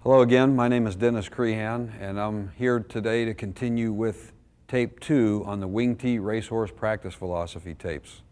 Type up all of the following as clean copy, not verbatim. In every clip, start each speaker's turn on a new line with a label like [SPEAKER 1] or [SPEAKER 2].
[SPEAKER 1] Hello again, my name is Dennis Creehan, and I'm here today to continue with tape 2 on the Wing T Racehorse Practice Philosophy tapes.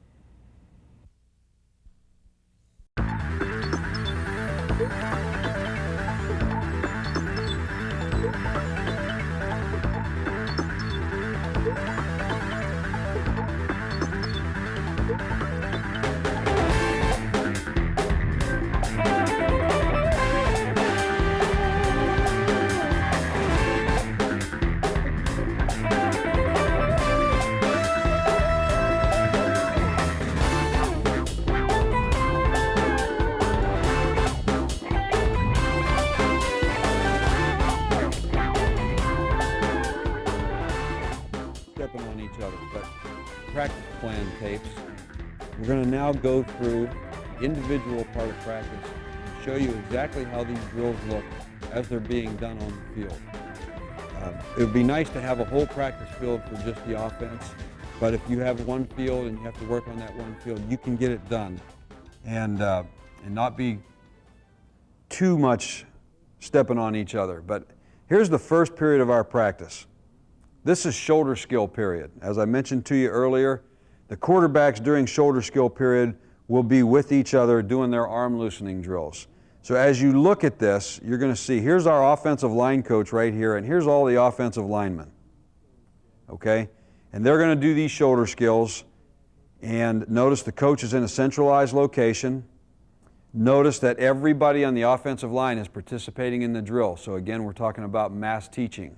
[SPEAKER 1] Stepping on each other, but practice plan tapes. We're going to now go through the individual part of practice and show you exactly how these drills look as they're being done on the field. It would be nice to have a whole practice field for just the offense, but if you have one field and you have to work on that one field, you can get it done and not be too much stepping on each other. But here's the first period of our practice. This is shoulder skill period. As I mentioned to you earlier, the quarterbacks during shoulder skill period will be with each other doing their arm loosening drills. So as you look at this, you're going to see, here's our offensive line coach right here, and here's all the offensive linemen. Okay? And they're going to do these shoulder skills. And notice the coach is in a centralized location. Notice that everybody on the offensive line is participating in the drill. So again, we're talking about mass teaching.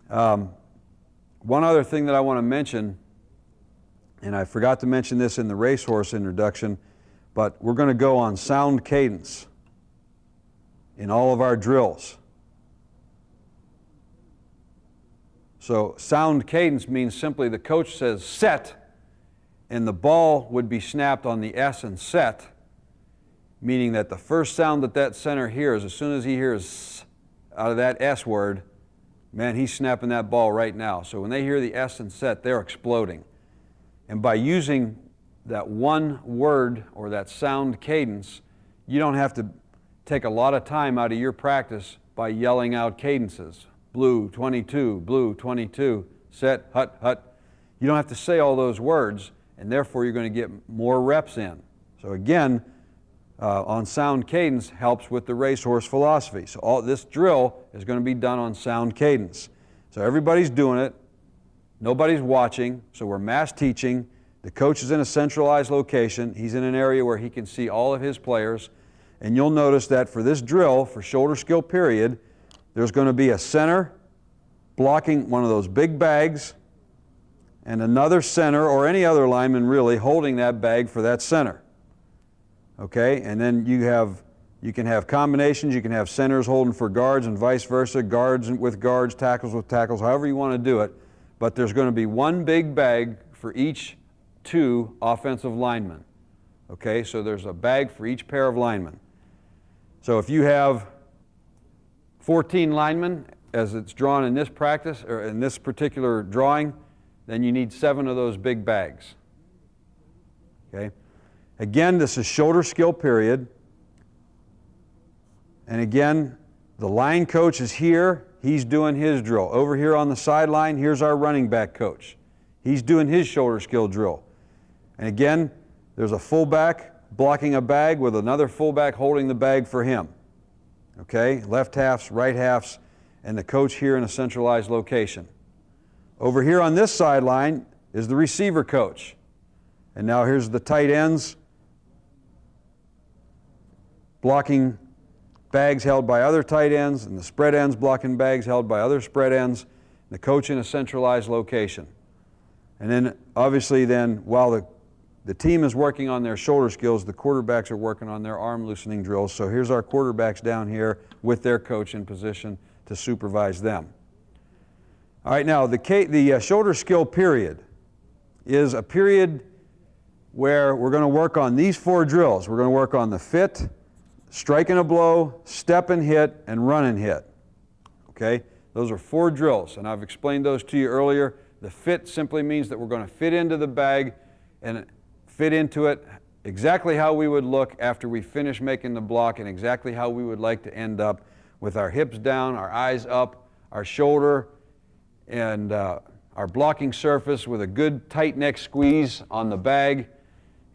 [SPEAKER 1] One other thing that I want to mention, and I forgot to mention this in the racehorse introduction, but we're going to go on sound cadence in all of our drills. So sound cadence means simply the coach says set, and the ball would be snapped on the S and set, meaning that the first sound that center hears, as soon as he hears out of that S word, man, he's snapping that ball right now. So when they hear the S and set, they're exploding. And by using that one word or that sound cadence, you don't have to take a lot of time out of your practice by yelling out cadences. Blue 22, blue 22, set, hut, hut. You don't have to say all those words, and therefore you're going to get more reps in. So again, on sound cadence helps with the racehorse philosophy. So all this drill is going to be done on sound cadence. So everybody's doing it. Nobody's watching. So we're mass teaching. The coach is in a centralized location. He's in an area where he can see all of his players. And you'll notice that for this drill, for shoulder skill period, there's going to be a center blocking one of those big bags and another center or any other lineman really holding that bag for that center. Okay, and then you can have combinations, you can have centers holding for guards and vice versa, guards with guards, tackles with tackles, however you want to do it. But there's going to be one big bag for each two offensive linemen. Okay, so there's a bag for each pair of linemen. So if you have 14 linemen, as it's drawn in this practice, or in this particular drawing, then you need 7 of those big bags. Okay. Again, this is shoulder skill period. And again, the line coach is here. He's doing his drill. Over here on the sideline, here's our running back coach. He's doing his shoulder skill drill. And again, there's a fullback blocking a bag with another fullback holding the bag for him. Okay, left halves, right halves, and the coach here in a centralized location. Over here on this sideline is the receiver coach. And now here's the tight ends blocking bags held by other tight ends, and the spread ends blocking bags held by other spread ends, the coach in a centralized location. And then obviously then while the team is working on their shoulder skills, the quarterbacks are working on their arm loosening drills. So here's our quarterbacks down here with their coach in position to supervise them. All right, now the shoulder skill period is a period where we're going to work on these 4 drills. We're going to work on the fit, strike and a blow, step and hit, and run and hit. Okay? Those are 4 drills, and I've explained those to you earlier. The fit simply means that we're going to fit into the bag and fit into it exactly how we would look after we finish making the block and exactly how we would like to end up with our hips down, our eyes up, our shoulder, and our blocking surface with a good tight neck squeeze on the bag,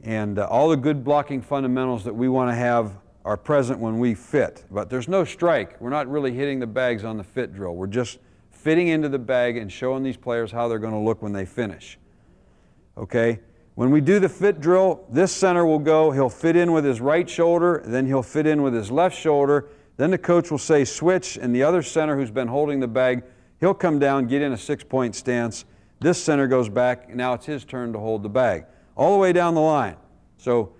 [SPEAKER 1] and all the good blocking fundamentals that we want to have are present when we fit. But there's no strike. We're not really hitting the bags on the fit drill. We're just fitting into the bag and showing these players how they're going to look when they finish. Okay? When we do the fit drill, this center will go, he'll fit in with his right shoulder, then he'll fit in with his left shoulder, then the coach will say switch, and the other center who's been holding the bag, he'll come down, get in a 6-point stance. This center goes back, and now it's his turn to hold the bag. All the way down the line. So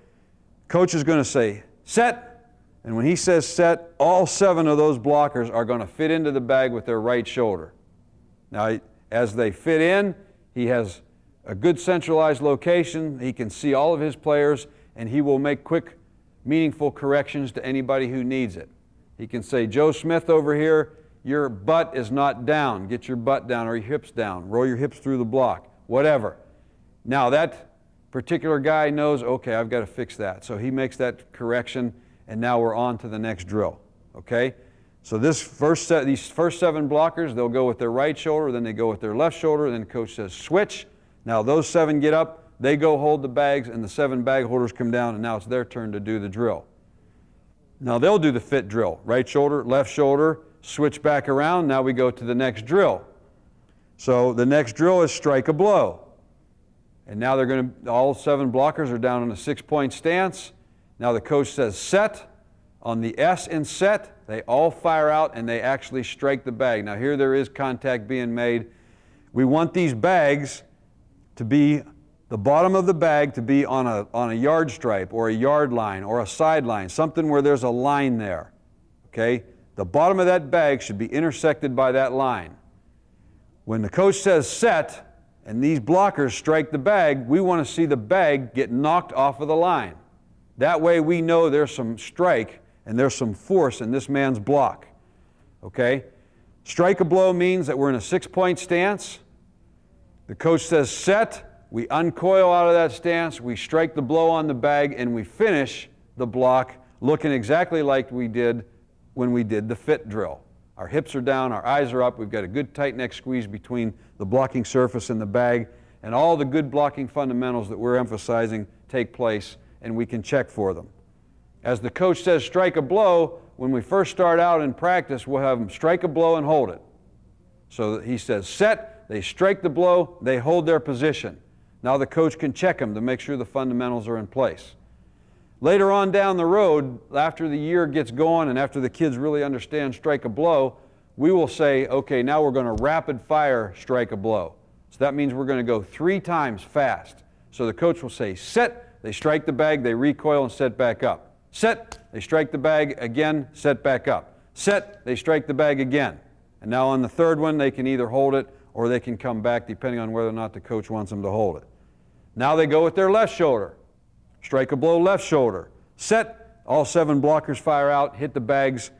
[SPEAKER 1] coach is going to say set, and when he says set, all 7 of those blockers are going to fit into the bag with their right shoulder. Now, as they fit in, he has a good centralized location. He can see all of his players, and he will make quick, meaningful corrections to anybody who needs it. He can say, Joe Smith over here, your butt is not down. Get your butt down or your hips down. Roll your hips through the block, whatever. Now that particular guy knows, okay, I've got to fix that. So he makes that correction, and now we're on to the next drill, okay? So these first 7 blockers, they'll go with their right shoulder, then they go with their left shoulder, then the coach says switch. Now those 7 get up, they go hold the bags, and the 7 bag holders come down, and now it's their turn to do the drill. Now they'll do the fit drill. Right shoulder, left shoulder, switch back around. Now we go to the next drill. So the next drill is strike a blow. And now they're going to, all 7 blockers are down in a 6-point stance. Now the coach says set. On the S in set, they all fire out and they actually strike the bag. Now here there is contact being made. We want these bags to be, the bottom of the bag to be on a yard stripe or a yard line or a sideline, something where there's a line there, okay? The bottom of that bag should be intersected by that line. When the coach says set and these blockers strike the bag, we want to see the bag get knocked off of the line. That way we know there's some strike and there's some force in this man's block, okay? Strike a blow means that we're in a 6-point stance. The coach says set, we uncoil out of that stance, we strike the blow on the bag, and we finish the block looking exactly like we did when we did the fit drill. Our hips are down, our eyes are up, we've got a good tight neck squeeze between the blocking surface and the bag, and all the good blocking fundamentals that we're emphasizing take place, and we can check for them. As the coach says strike a blow, when we first start out in practice, we'll have them strike a blow and hold it. So he says set, they strike the blow, they hold their position. Now the coach can check them to make sure the fundamentals are in place. Later on down the road, after the year gets going and after the kids really understand strike a blow, we will say, okay, now we're going to rapid fire strike a blow. So that means we're going to go 3 times fast. So the coach will say set, they strike the bag, they recoil and set back up. Set, they strike the bag again, set back up. Set, they strike the bag again. And now on the 3rd one, they can either hold it or they can come back depending on whether or not the coach wants them to hold it. Now they go with their left shoulder. Strike a blow, left shoulder. Set, all 7 blockers fire out, hit the bags,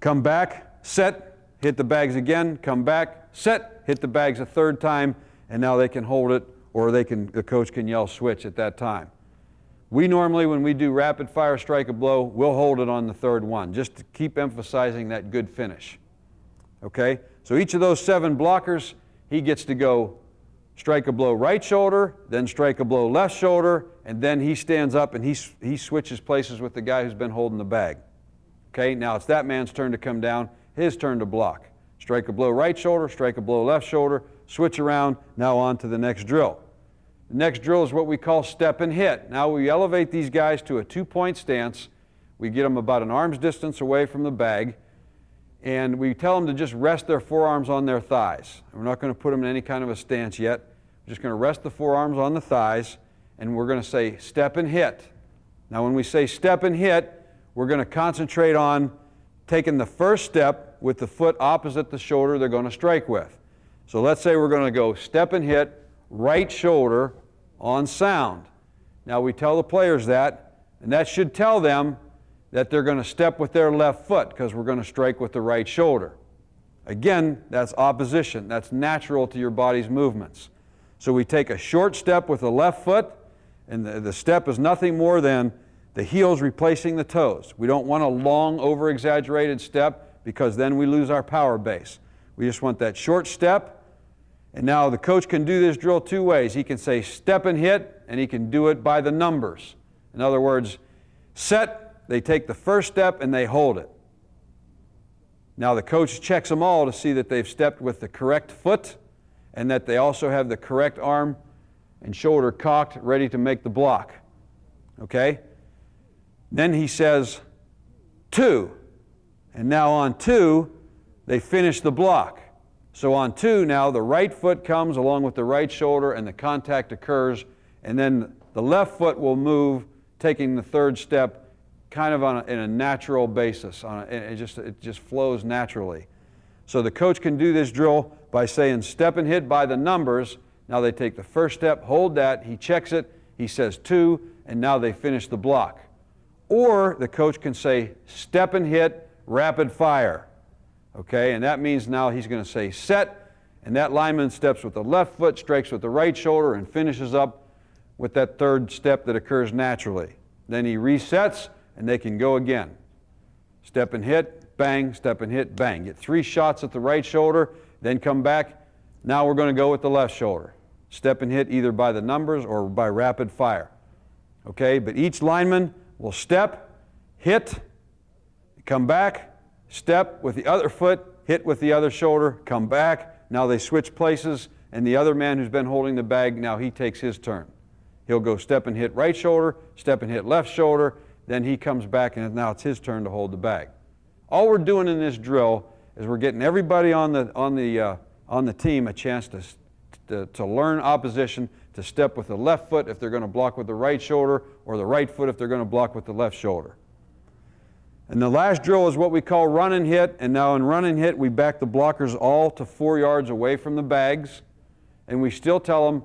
[SPEAKER 1] come back, set, hit the bags again, come back, set, hit the bags a 3rd time, and now they can hold it or the coach can yell switch at that time. We normally, when we do rapid fire strike a blow, we'll hold it on the 3rd one, just to keep emphasizing that good finish. Okay? So each of those 7 blockers, he gets to go strike a blow right shoulder, then strike a blow left shoulder, and then he stands up and he switches places with the guy who's been holding the bag. Okay? Now it's that man's turn to come down, his turn to block. Strike a blow right shoulder, strike a blow left shoulder, switch around, now on to the next drill. The next drill is what we call step and hit. Now we elevate these guys to a 2-point stance. We get them about an arm's distance away from the bag, and we tell them to just rest their forearms on their thighs. We're not going to put them in any kind of a stance yet. We're just going to rest the forearms on the thighs, and we're going to say step and hit. Now when we say step and hit, we're going to concentrate on taking the first step with the foot opposite the shoulder they're going to strike with. So let's say we're going to go step and hit, right shoulder on sound. Now we tell the players that, and that should tell them that they're going to step with their left foot because we're going to strike with the right shoulder. Again, that's opposition. That's natural to your body's movements. So we take a short step with the left foot, And the step is nothing more than the heels replacing the toes. We don't want a long, over-exaggerated step because then we lose our power base. We just want that short step. And now the coach can do this drill two ways. He can say step and hit, and he can do it by the numbers. In other words, set, they take the first step and they hold it. Now the coach checks them all to see that they've stepped with the correct foot and that they also have the correct arm and shoulder cocked, ready to make the block. Okay? Then he says, 2. And now on 2, they finish the block. So on 2 now, the right foot comes along with the right shoulder and the contact occurs, and then the left foot will move, taking the third step kind of in a natural basis. It just flows naturally. So the coach can do this drill by saying step and hit by the numbers. Now they take the first step, hold that, he checks it, he says 2, and now they finish the block. Or the coach can say step and hit, rapid fire. Okay, and that means now he's going to say set, and that lineman steps with the left foot, strikes with the right shoulder, and finishes up with that third step that occurs naturally. Then he resets, and they can go again. Step and hit, bang, step and hit, bang. Get 3 shots at the right shoulder, then come back. Now we're going to go with the left shoulder. Step and hit either by the numbers or by rapid fire. Okay, but each lineman will step, hit, come back, step with the other foot, hit with the other shoulder, come back. Now they switch places, and the other man who's been holding the bag, now he takes his turn. He'll go step and hit right shoulder, step and hit left shoulder, then he comes back, and now it's his turn to hold the bag. All we're doing in this drill is we're getting everybody on the team a chance to learn opposition, to step with the left foot if they're going to block with the right shoulder, or the right foot if they're going to block with the left shoulder. And the last drill is what we call run and hit, and now in run and hit we back the blockers all to 4 yards away from the bags, and we still tell them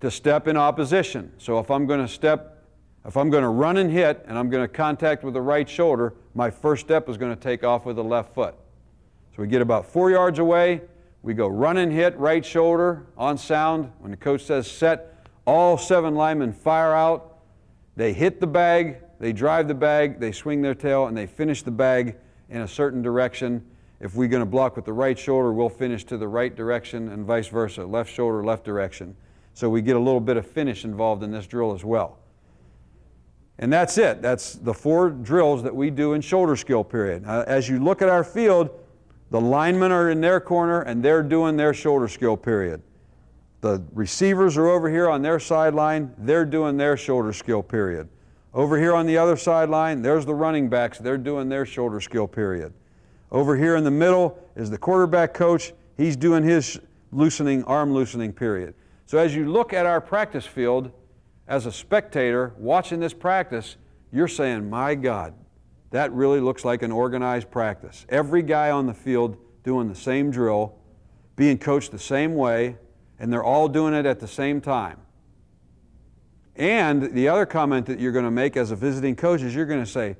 [SPEAKER 1] to step in opposition. So if I'm going to run and hit and I'm going to contact with the right shoulder, my first step is going to take off with the left foot. So we get about 4 yards away, we go run and hit, right shoulder, on sound. When the coach says set, all 7 linemen fire out. They hit the bag, they drive the bag, they swing their tail, and they finish the bag in a certain direction. If we're going to block with the right shoulder, we'll finish to the right direction and vice versa, left shoulder, left direction. So we get a little bit of finish involved in this drill as well. And that's it. That's the 4 drills that we do in shoulder skill period. As you look at our field, the linemen are in their corner and they're doing their shoulder skill period. The receivers are over here on their sideline, they're doing their shoulder skill period. Over here on the other sideline, there's the running backs, they're doing their shoulder skill period. Over here in the middle is the quarterback coach, he's doing his arm loosening period. So as you look at our practice field, as a spectator watching this practice, you're saying, my God, that really looks like an organized practice. Every guy on the field doing the same drill, being coached the same way, and they're all doing it at the same time. And the other comment that you're going to make as a visiting coach is you're going to say,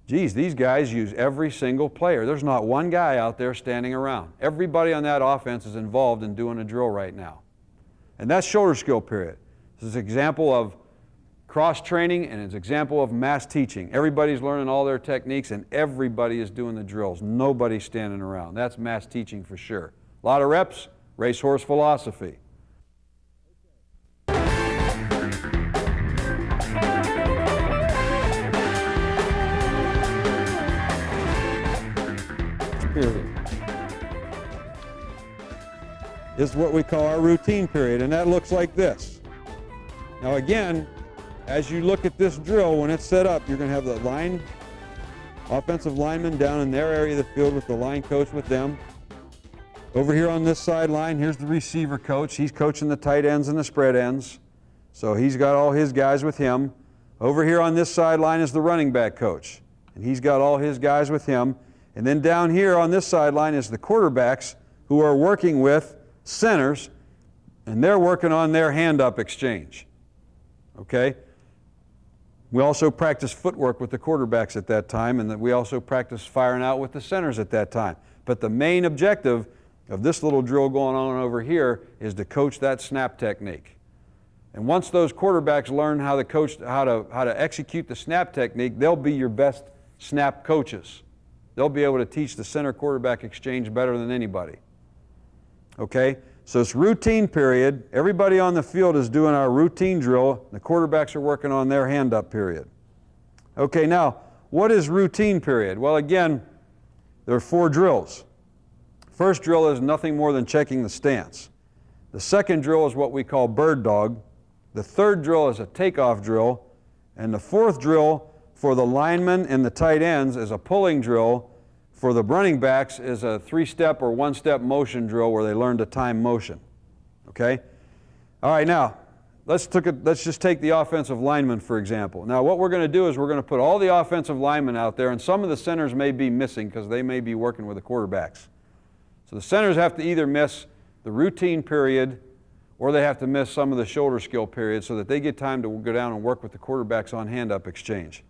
[SPEAKER 1] geez, these guys use every single player. There's not one guy out there standing around. Everybody on that offense is involved in doing a drill right now. And that's shoulder skill period. This is an example of cross-training and it's an example of mass teaching. Everybody's learning all their techniques and everybody is doing the drills. Nobody's standing around. That's mass teaching for sure. A lot of reps, racehorse philosophy. Period. This is what we call our routine period, and that looks like this. Now again, as you look at this drill, when it's set up, you're going to have the offensive lineman down in their area of the field with the line coach with them. Over here on this sideline, here's the receiver coach. He's coaching the tight ends and the spread ends. So he's got all his guys with him. Over here on this sideline is the running back coach, and he's got all his guys with him. And then down here on this sideline is the quarterbacks who are working with centers, and they're working on their hand-up exchange. Okay? We also practice footwork with the quarterbacks at that time, and we also practice firing out with the centers at that time. But the main objective of this little drill going on over here is to coach that snap technique. And once those quarterbacks learn how to execute the snap technique, they'll be your best snap coaches. They'll be able to teach the center quarterback exchange better than anybody. Okay? So it's routine period. Everybody on the field is doing our routine drill. The quarterbacks are working on their hand-up period. Okay, now, what is routine period? Well, again, there are 4 drills. First drill is nothing more than checking the stance. The second drill is what we call bird dog. The third drill is a takeoff drill. And the fourth drill for the linemen and the tight ends is a pulling drill. For the running backs is a 3-step or 1-step motion drill where they learn to time motion. Okay? All right, now, let's just take the offensive lineman, for example. Now, what we're going to do is we're going to put all the offensive linemen out there, and some of the centers may be missing because they may be working with the quarterbacks. So the centers have to either miss the routine period or they have to miss some of the shoulder skill periods so that they get time to go down and work with the quarterbacks on hand-up exchange.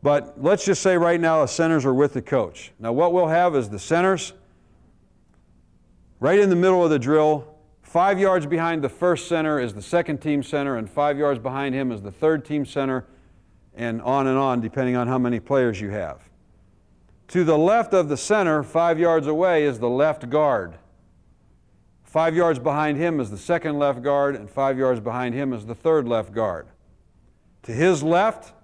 [SPEAKER 1] But let's just say right now the centers are with the coach. Now what we'll have is the centers right in the middle of the drill. 5 yards behind the first center is the second team center, and 5 yards behind him is the third team center, and on depending on how many players you have. To the left of the center, 5 yards away, is the left guard. 5 yards behind him is the second left guard, and 5 yards behind him is the third left guard. To his left,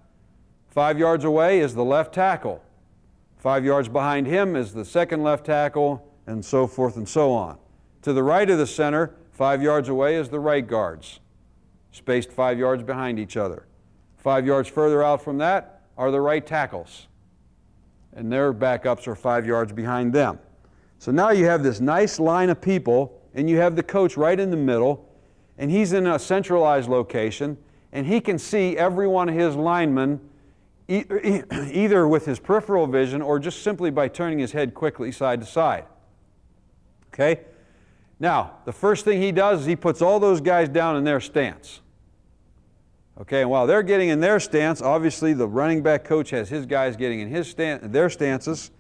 [SPEAKER 1] 5 yards away, is the left tackle. 5 yards behind him is the second left tackle, and so forth and so on. To the right of the center, 5 yards away, is the right guards, spaced 5 yards behind each other. 5 yards further out from that are the right tackles, and their backups are 5 yards behind them. So now you have this nice line of people, and you have the coach right in the middle, and he's in a centralized location, and he can see every one of his linemen either with his peripheral vision or just simply by turning his head quickly side to side. Okay? Now, the first thing he does is he puts all those guys down in their stance. Okay, and while they're getting in their stance, obviously the running back coach has his guys getting in their stances,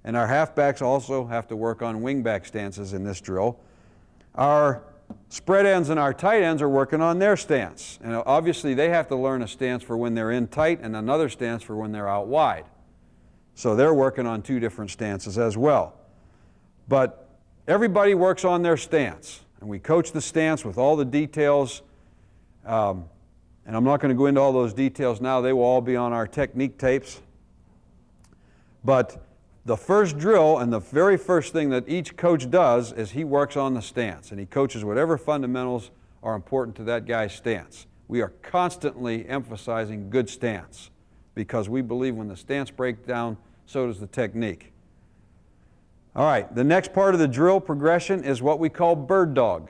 [SPEAKER 1] and our halfbacks also have to work on wingback stances in this drill. Our spread ends and our tight ends are working on their stance. And obviously they have to learn a stance for when they're in tight and another stance for when they're out wide. So they're working on 2 different stances as well. But everybody works on their stance. And we coach the stance with all the details. And I'm not going to go into all those details now. They will all be on our technique tapes. But the first drill and the very first thing that each coach does is he works on the stance, and he coaches whatever fundamentals are important to that guy's stance. We are constantly emphasizing good stance because we believe when the stance breaks down, so does the technique. All right, the next part of the drill progression is what we call bird dog.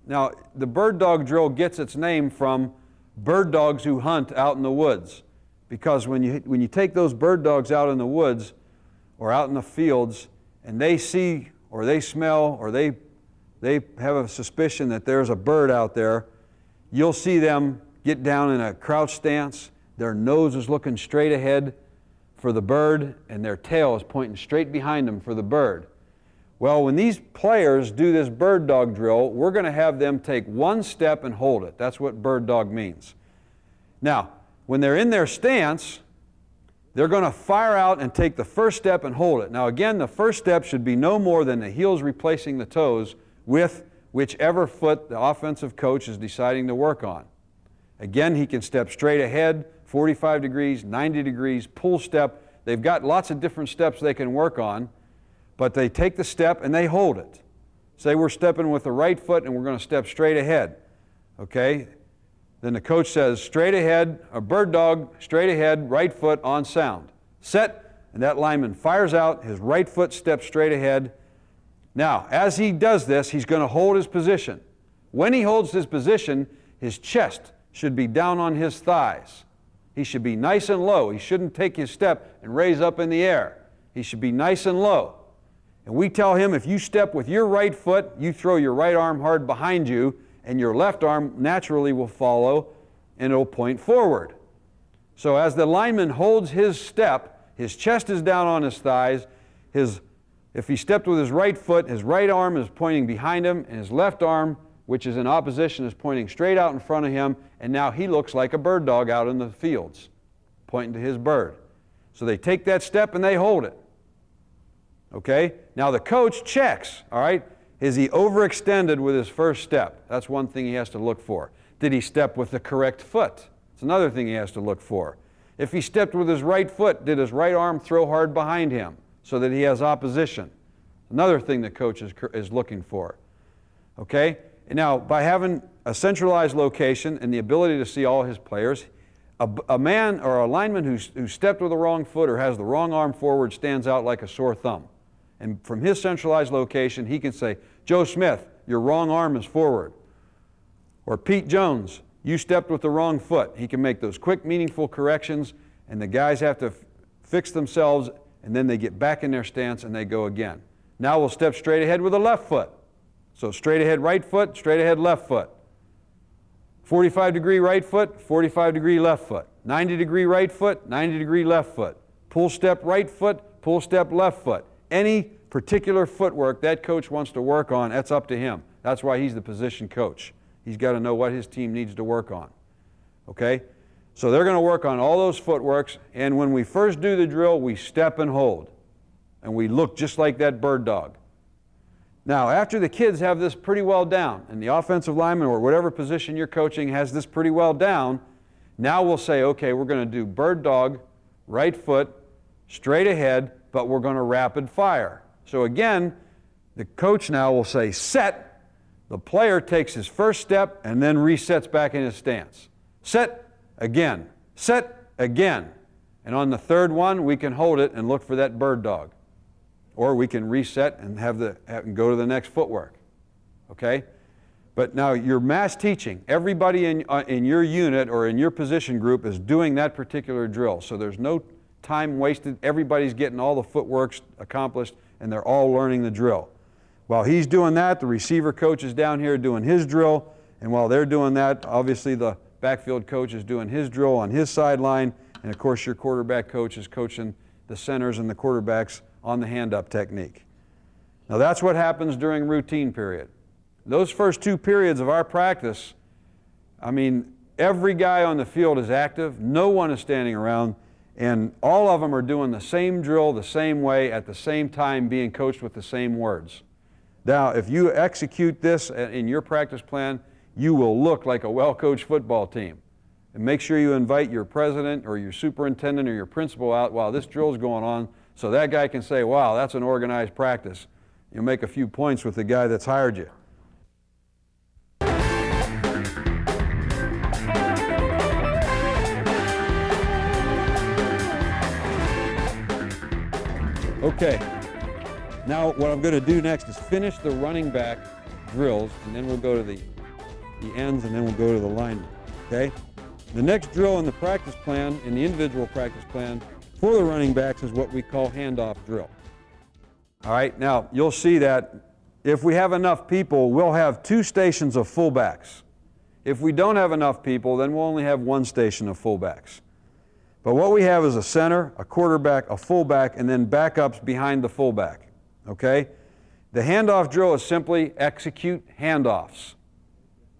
[SPEAKER 1] Now, the bird dog drill gets its name from bird dogs who hunt out in the woods, because when you take those bird dogs out in the woods or out in the fields, and they see or they smell or they have a suspicion that there's a bird out there, you'll see them get down in a crouch stance. Their nose is looking straight ahead for the bird, and their tail is pointing straight behind them for the bird. Well, when these players do this bird dog drill, we're going to have them take 1 step and hold it. That's what bird dog means. Now, when they're in their stance, they're going to fire out and take the first step and hold it. Now again, the first step should be no more than the heels replacing the toes with whichever foot the offensive coach is deciding to work on. Again, he can step straight ahead, 45 degrees, 90 degrees, pull step. They've got lots of different steps they can work on, but they take the step and they hold it. Say we're stepping with the right foot and we're going to step straight ahead. Okay? Then the coach says, straight ahead, a bird dog, straight ahead, right foot on sound. Set, and that lineman fires out, his right foot steps straight ahead. Now, as he does this, he's going to hold his position. When he holds his position, his chest should be down on his thighs. He should be nice and low. He shouldn't take his step and raise up in the air. He should be nice and low. And we tell him, if you step with your right foot, you throw your right arm hard behind you, and your left arm naturally will follow, and it'll point forward. So as the lineman holds his step, his chest is down on his thighs. If he stepped with his right foot, his right arm is pointing behind him, and his left arm which is in opposition, is pointing straight out in front of him, and now he looks like a bird dog out in the fields, pointing to his bird. So they take that step and they hold it. Okay? Now the coach checks, all right? Is he overextended with his first step? That's one thing he has to look for. Did he step with the correct foot? It's another thing he has to look for. If he stepped with his right foot, did his right arm throw hard behind him so that he has opposition? Another thing the coach is looking for. Okay? And now, by having a centralized location and the ability to see all his players, a man or a lineman who stepped with the wrong foot or has the wrong arm forward stands out like a sore thumb. And from his centralized location, he can say, Joe Smith, your wrong arm is forward. Or Pete Jones, you stepped with the wrong foot. He can make those quick, meaningful corrections, and the guys have to fix themselves, and then they get back in their stance and they go again. Now we'll step straight ahead with the left foot. So straight ahead right foot, straight ahead left foot. 45-degree right foot, 45-degree left foot. 90-degree right foot, 90-degree left foot. Pull step right foot, pull step left foot. Any particular footwork that coach wants to work on, that's up to him. That's why he's the position coach. He's got to know what his team needs to work on. Okay? So they're going to work on all those footworks, and when we first do the drill, we step and hold. And we look just like that bird dog. Now, after the kids have this pretty well down, and the offensive lineman or whatever position you're coaching has this pretty well down, now we'll say, okay, we're going to do bird dog, right foot, straight ahead, but we're going to rapid fire. So again, the coach now will say, set. The player takes his first step and then resets back in his stance. Set again. Set again. And on the third one, we can hold it and look for that bird dog. Or we can reset and and go to the next footwork. Okay? But now you're mass teaching. Everybody in your unit or in your position group is doing that particular drill. So there's no time wasted. Everybody's getting all the footworks accomplished, and they're all learning the drill. While he's doing that, the receiver coach is down here doing his drill, and while they're doing that, obviously the backfield coach is doing his drill on his sideline, and of course your quarterback coach is coaching the centers and the quarterbacks on the hand-up technique. Now that's what happens during routine period. Those first 2 periods of our practice, I mean, every guy on the field is active, no one is standing around, and all of them are doing the same drill the same way at the same time, being coached with the same words. Now, if you execute this in your practice plan, you will look like a well-coached football team. And make sure you invite your president or your superintendent or your principal out while this drill is going on, so that guy can say, wow, that's an organized practice. You'll make a few points with the guy that's hired you. Okay, now what I'm going to do next is finish the running back drills, and then we'll go to the ends, and then we'll go to the linemen, okay? The next drill in the practice plan, in the individual practice plan for the running backs, is what we call handoff drill. All right, now you'll see that if we have enough people, we'll have 2 stations of fullbacks. If we don't have enough people, then we'll only have 1 station of fullbacks. But what we have is a center, a quarterback, a fullback, and then backups behind the fullback, okay? The handoff drill is simply execute handoffs.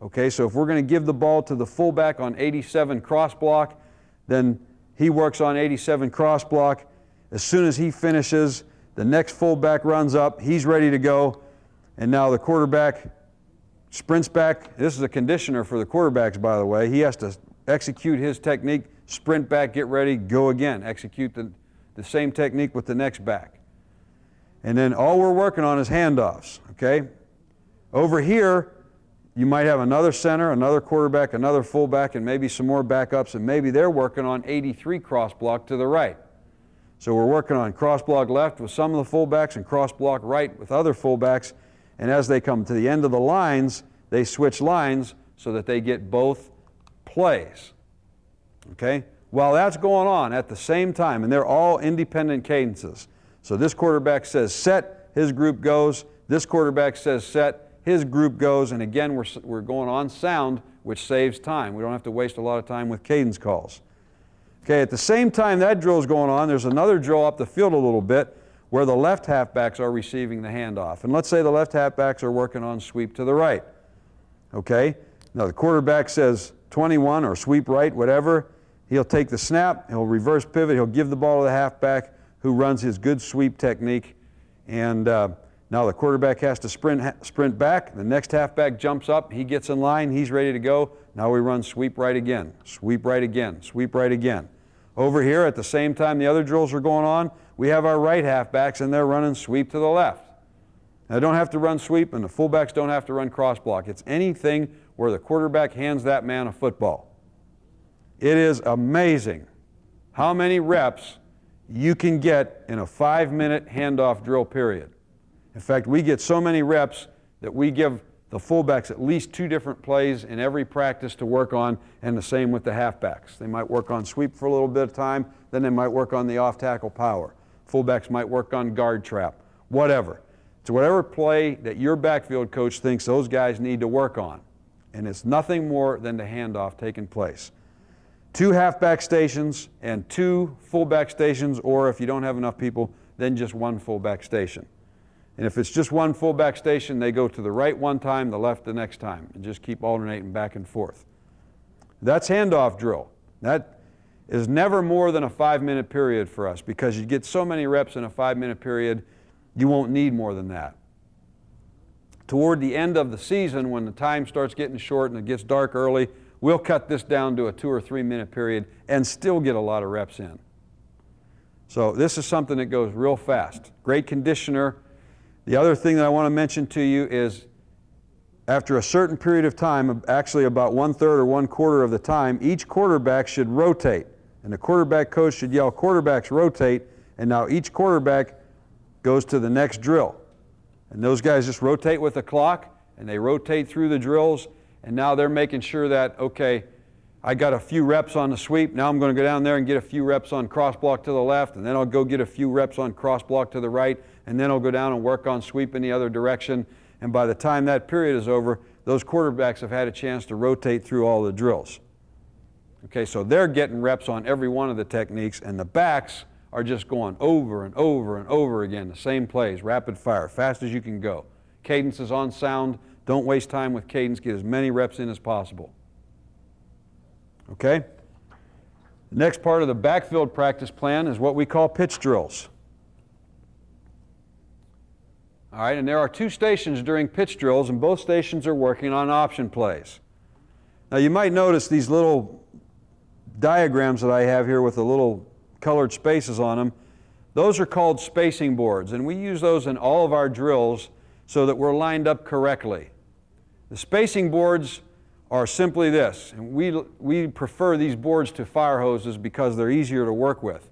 [SPEAKER 1] Okay, so if we're going to give the ball to the fullback on 87 cross block, then he works on 87 cross block. As soon as he finishes, the next fullback runs up, he's ready to go, and now the quarterback sprints back. This is a conditioner for the quarterbacks, by the way. He has to execute his technique, sprint back, get ready, go again. Execute the same technique with the next back. And then all we're working on is handoffs, okay? Over here, you might have another center, another quarterback, another fullback, and maybe some more backups, and maybe they're working on 83 cross block to the right. So we're working on cross block left with some of the fullbacks and cross block right with other fullbacks, and as they come to the end of the lines, they switch lines so that they get both plays. Okay? While that's going on at the same time, and they're all independent cadences. So this quarterback says set, his group goes. This quarterback says set, his group goes, and again, we're going on sound, which saves time. We don't have to waste a lot of time with cadence calls. Okay, at the same time that drill is going on, there's another drill up the field a little bit where the left halfbacks are receiving the handoff. And let's say the left halfbacks are working on sweep to the right. Okay? Now the quarterback says 21 or sweep right, whatever. He'll take the snap, he'll reverse pivot, he'll give the ball to the halfback who runs his good sweep technique. And now the quarterback has to sprint back. The next halfback jumps up, he gets in line, he's ready to go. Now we run sweep right again, sweep right again, sweep right again. Over here, at the same time the other drills are going on, we have our right halfbacks and they're running sweep to the left. Now, they don't have to run sweep and the fullbacks don't have to run cross block. It's anything where the quarterback hands that man a football. It is amazing how many reps you can get in a 5-minute handoff drill period. In fact, we get so many reps that we give the fullbacks at least 2 different plays in every practice to work on, and the same with the halfbacks. They might work on sweep for a little bit of time, then they might work on the off-tackle power. Fullbacks might work on guard trap, whatever. It's whatever play that your backfield coach thinks those guys need to work on. And it's nothing more than the handoff taking place. 2 halfback stations and 2 fullback stations, or if you don't have enough people, then just 1 fullback station. And if it's just 1 fullback station, they go to the right one time, the left the next time, and just keep alternating back and forth. That's handoff drill. That is never more than a 5-minute period for us, because you get so many reps in a 5-minute period, you won't need more than that. Toward the end of the season, when the time starts getting short and it gets dark early, we'll cut this down to a 2 or 3 minute period and still get a lot of reps in. So this is something that goes real fast. Great conditioner. The other thing that I want to mention to you is after a certain period of time, actually about 1/3 or 1/4 of the time, each quarterback should rotate. And the quarterback coach should yell, "Quarterbacks rotate," and now each quarterback goes to the next drill. And those guys just rotate with the clock, and they rotate through the drills, and now they're making sure that, okay, I got a few reps on the sweep, now I'm going to go down there and get a few reps on cross block to the left, and then I'll go get a few reps on cross block to the right, and then I'll go down and work on sweep in the other direction. And by the time that period is over, those quarterbacks have had a chance to rotate through all the drills. Okay, so they're getting reps on every one of the techniques, and the backs are just going over and over and over again, the same plays, rapid fire, fast as you can go. Cadence is on sound. Don't waste time with cadence. Get as many reps in as possible. Okay? The next part of the backfield practice plan is what we call pitch drills. All right, and there are 2 stations during pitch drills, and both stations are working on option plays. Now you might notice these little diagrams that I have here with the little colored spaces on them. Those are called spacing boards, and we use those in all of our drills so that we're lined up correctly. The spacing boards are simply this, and we prefer these boards to fire hoses because they're easier to work with.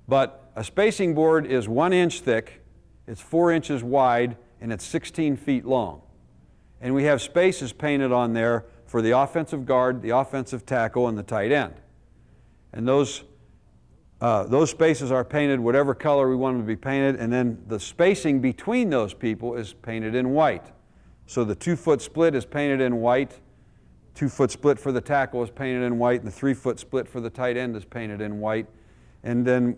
[SPEAKER 1] But a spacing board is 1 inch thick, it's 4 inches wide, and it's 16 feet long. And we have spaces painted on there for the offensive guard, the offensive tackle, and the tight end. And those spaces are painted whatever color we want them to be painted, and then the spacing between those people is painted in white. So the 2-foot split is painted in white, 2-foot split for the tackle is painted in white, and the 3-foot split for the tight end is painted in white. And then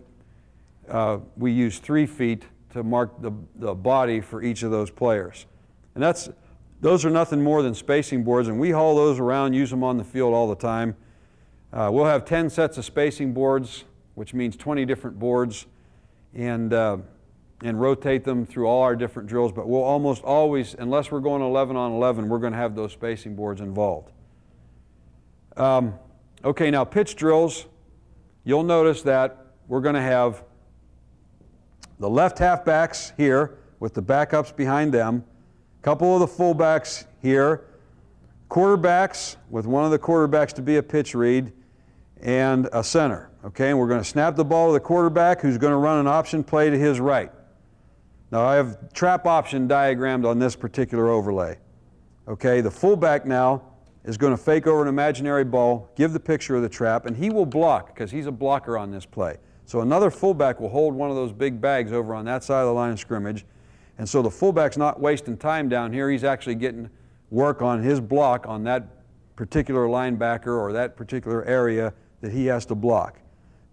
[SPEAKER 1] we use 3 feet to mark the body for each of those players. And those are nothing more than spacing boards, and we haul those around, use them on the field all the time. We'll have 10 sets of spacing boards, which means 20 different boards, and rotate them through all our different drills, but we'll almost always, unless we're going 11 on 11, we're going to have those spacing boards involved. Okay, now pitch drills, you'll notice that we're going to have the left halfbacks here with the backups behind them, a couple of the fullbacks here, quarterbacks with one of the quarterbacks to be a pitch read, and a center. Okay, and we're going to snap the ball to the quarterback who's going to run an option play to his right. Now I have trap option diagrammed on this particular overlay. Okay, the fullback now is going to fake over an imaginary ball, give the picture of the trap, and he will block because he's a blocker on this play. So another fullback will hold one of those big bags over on that side of the line of scrimmage, and so the fullback's not wasting time down here. He's actually getting work on his block on that particular linebacker or that particular area that he has to block.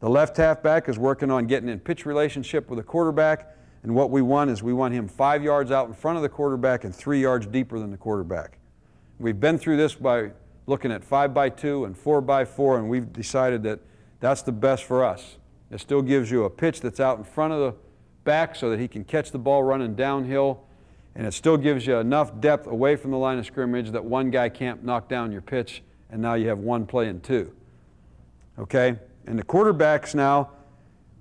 [SPEAKER 1] The left halfback is working on getting in pitch relationship with the quarterback, and what we want is we want him 5 yards out in front of the quarterback and 3 yards deeper than the quarterback. We've been through this by looking at 5x2 and 4x4, and we've decided that that's the best for us. It still gives you a pitch that's out in front of the back so that he can catch the ball running downhill, and it still gives you enough depth away from the line of scrimmage that one guy can't knock down your pitch, and now you have one playing two. Okay? And the quarterbacks now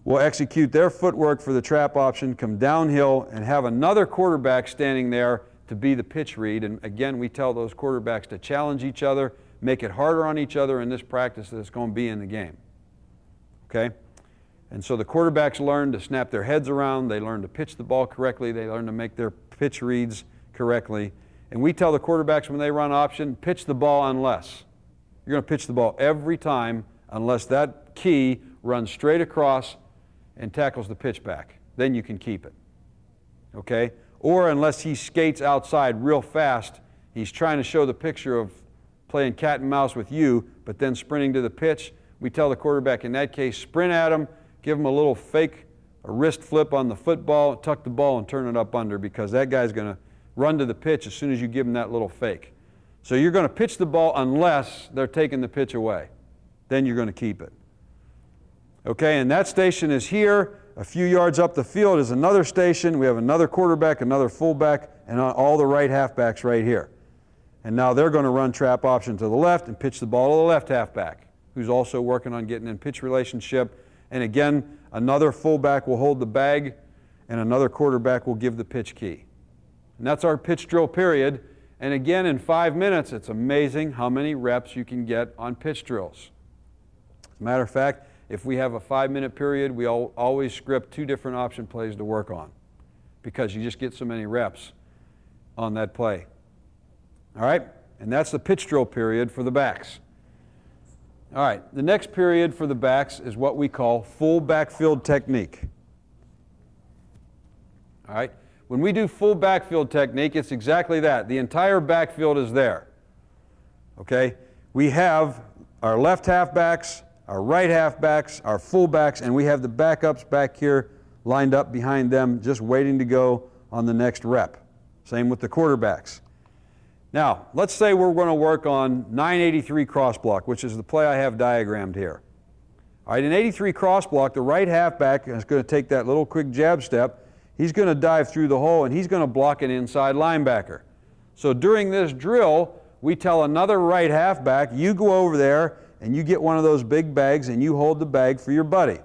[SPEAKER 1] will execute their footwork for the trap option, come downhill, and have another quarterback standing there to be the pitch read. And again, we tell those quarterbacks to challenge each other, make it harder on each other in this practice that it's going to be in the game. Okay? And so the quarterbacks learn to snap their heads around, they learn to pitch the ball correctly, they learn to make their pitch reads correctly. And we tell the quarterbacks when they run option, pitch the ball unless. You're going to pitch the ball every time unless that key runs straight across and tackles the pitch back. Then you can keep it. Okay? Or unless he skates outside real fast, he's trying to show the picture of playing cat and mouse with you, but then sprinting to the pitch. We tell the quarterback in that case, sprint at him, give him a little fake, a wrist flip on the football, tuck the ball and turn it up under, because that guy's going to run to the pitch as soon as you give him that little fake. So you're going to pitch the ball unless they're taking the pitch away. Then you're going to keep it. Okay, and that station is here. A few yards up the field is another station. We have another quarterback, another fullback, and all the right halfbacks right here. And now they're going to run trap option to the left and pitch the ball to the left halfback, who's also working on getting in pitch relationship. And again, another fullback will hold the bag, and another quarterback will give the pitch key. And that's our pitch drill period. And again, in 5 minutes, it's amazing how many reps you can get on pitch drills. As a matter of fact, if we have a 5-minute period, we always script 2 different option plays to work on, because you just get so many reps on that play. All right? And that's the pitch drill period for the backs. All right, the next period for the backs is what we call full backfield technique. All right? When we do full backfield technique, it's exactly that. The entire backfield is there. Okay? We have our left halfbacks, our right halfbacks, our fullbacks, and we have the backups back here lined up behind them, just waiting to go on the next rep. Same with the quarterbacks. Now, let's say we're going to work on 983 cross block, which is the play I have diagrammed here. All right, in 83 cross block, the right halfback is going to take that little quick jab step. He's going to dive through the hole, and he's going to block an inside linebacker. So during this drill, we tell another right halfback, you go over there and you get one of those big bags and you hold the bag for your buddy.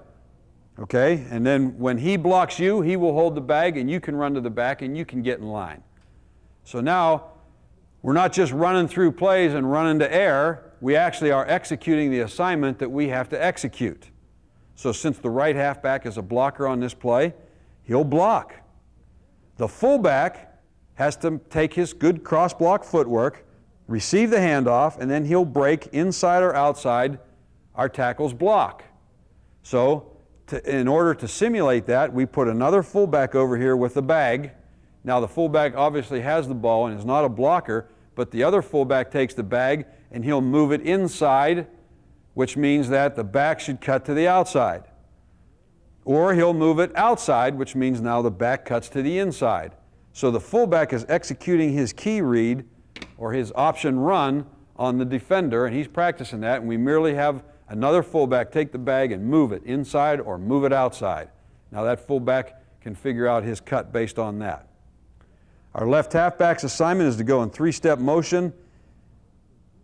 [SPEAKER 1] Okay? And then when he blocks you, he will hold the bag and you can run to the back and you can get in line. So now, we're not just running through plays and running to air, we actually are executing the assignment that we have to execute. So since the right halfback is a blocker on this play, he'll block. The fullback has to take his good cross-block footwork, receive the handoff, and then he'll break inside or outside our tackle's block. So in order to simulate that, we put another fullback over here with the bag. Now the fullback obviously has the ball and is not a blocker, but the other fullback takes the bag and he'll move it inside, which means that the back should cut to the outside. Or he'll move it outside, which means now the back cuts to the inside. So the fullback is executing his key read or his option run on the defender, and he's practicing that, and we merely have another fullback take the bag and move it inside or move it outside. Now that fullback can figure out his cut based on that. Our left halfback's assignment is to go in 3-step motion,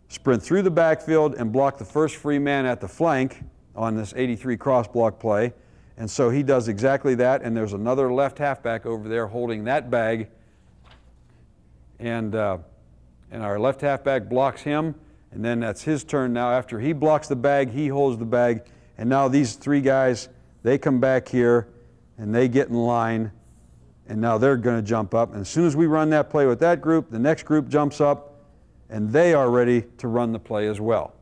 [SPEAKER 1] sprint through the backfield, and block the first free man at the flank on this 83 cross block play. And so he does exactly that, and there's another left halfback over there holding that bag, and our left halfback blocks him, and then that's his turn now. After he blocks the bag, he holds the bag, and now these 3 guys, they come back here, and they get in line, and now they're going to jump up. And as soon as we run that play with that group, the next group jumps up, and they are ready to run the play as well.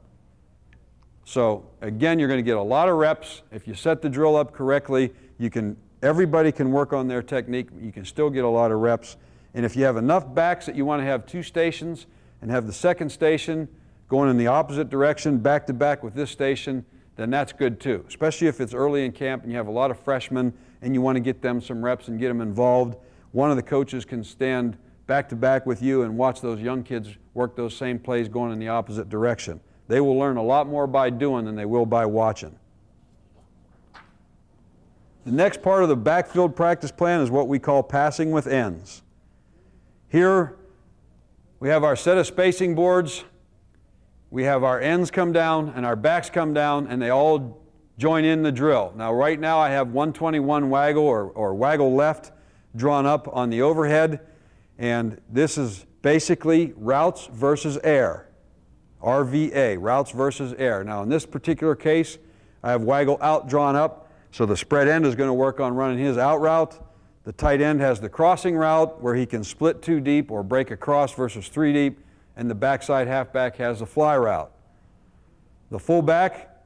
[SPEAKER 1] So again, you're going to get a lot of reps. If you set the drill up correctly, everybody can work on their technique. You can still get a lot of reps. And if you have enough backs that you want to have 2 stations and have the second station going in the opposite direction, back to back with this station, then that's good too. Especially if it's early in camp and you have a lot of freshmen and you want to get them some reps and get them involved. One of the coaches can stand back to back with you and watch those young kids work those same plays going in the opposite direction. They will learn a lot more by doing than they will by watching. The next part of the backfield practice plan is what we call passing with ends. Here we have our set of spacing boards. We have our ends come down and our backs come down, and they all join in the drill. Now right now I have 121 waggle or waggle left drawn up on the overhead, and this is basically routes versus air. RVA, routes versus air. Now in this particular case, I have waggle out drawn up, so the spread end is going to work on running his out route. The tight end has the crossing route where he can split 2 deep or break across versus 3 deep, and the backside halfback has the fly route. The fullback